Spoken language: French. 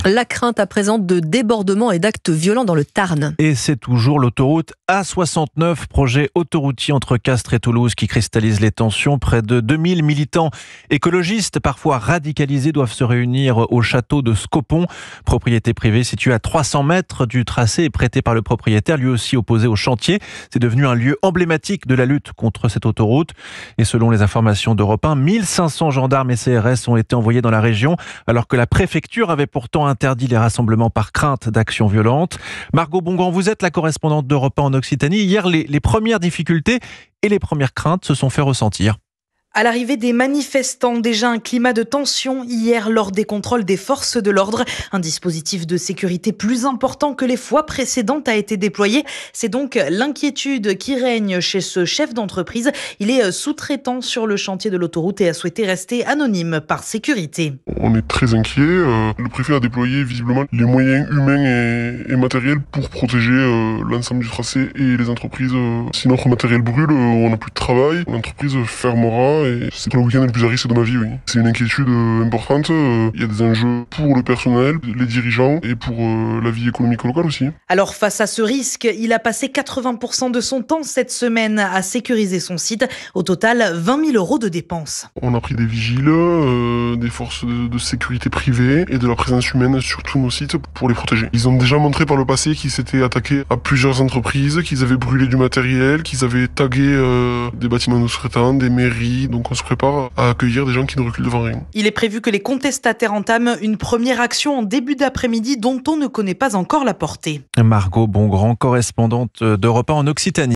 La crainte à présent de débordements et d'actes violents dans le Tarn. Et c'est toujours l'autoroute A69, projet autoroutier entre Castres et Toulouse qui cristallise les tensions. Près de 2000 militants écologistes, parfois radicalisés, doivent se réunir au château de Scopon, propriété privée située à 300 mètres du tracé et prêté par le propriétaire, lui aussi opposé au chantier. C'est devenu un lieu emblématique de la lutte contre cette autoroute. Et selon les informations d'Europe 1, 1500 gendarmes et CRS ont été envoyés dans la région, alors que la préfecture avait pourtant interdit les rassemblements par crainte d'actions violentes. Margot Bongrand, vous êtes la correspondante d'Europe 1 en Occitanie. Hier, les premières difficultés et les premières craintes se sont fait ressentir. À l'arrivée des manifestants, déjà un climat de tension hier lors des contrôles des forces de l'ordre. Un dispositif de sécurité plus important que les fois précédentes a été déployé. C'est donc l'inquiétude qui règne chez ce chef d'entreprise. Il est sous-traitant sur le chantier de l'autoroute et a souhaité rester anonyme par sécurité. On est très inquiet. Le préfet a déployé visiblement les moyens humains et matériels pour protéger l'ensemble du tracé et les entreprises. Si notre matériel brûle, on n'a plus de travail. L'entreprise fermera. Et c'est le week-end le plus à risque de ma vie, oui. C'est une inquiétude importante. Il y a des enjeux pour le personnel, les dirigeants et pour la vie économique locale aussi. Alors face à ce risque, il a passé 80% de son temps cette semaine à sécuriser son site. Au total, 20 000 € de dépenses. On a pris des vigiles, des forces de sécurité privées et de la présence humaine sur tous nos sites pour les protéger. Ils ont déjà montré par le passé qu'ils s'étaient attaqués à plusieurs entreprises, qu'ils avaient brûlé du matériel, qu'ils avaient tagué des bâtiments de sous-traitants, des mairies. Donc on se prépare à accueillir des gens qui ne reculent devant rien. Il est prévu que les contestataires entament une première action en début d'après-midi dont on ne connaît pas encore la portée. Margot Bongrand, correspondante d'Europe 1 en Occitanie.